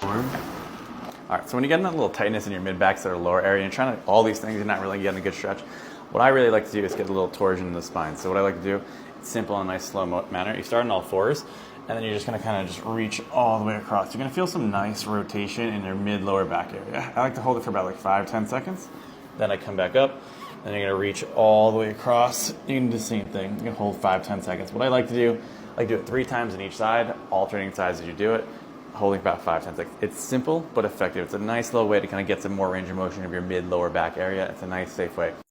forward. All right, so when you get in that little tightness in your mid-back or lower area, you're trying to, all these things, you're not really getting a good stretch. What I really like to do is get a little torsion in the spine. So what I like to do, it's simple and nice, slow manner. You start on all fours, and then you're just gonna kind of just reach all the way across. You're gonna feel some nice rotation in your mid-lower back area. I like to hold it for about like 5-10 seconds. Then I come back up, then you're gonna reach all the way across. You can do the same thing. You can hold 5-10 seconds. What I like to do, I like to do it 3 times on each side, alternating sides as you do it, holding about 5-10 seconds. It's simple but effective. It's a nice little way to kind of get some more range of motion of your mid-lower back area. It's a nice, safe way.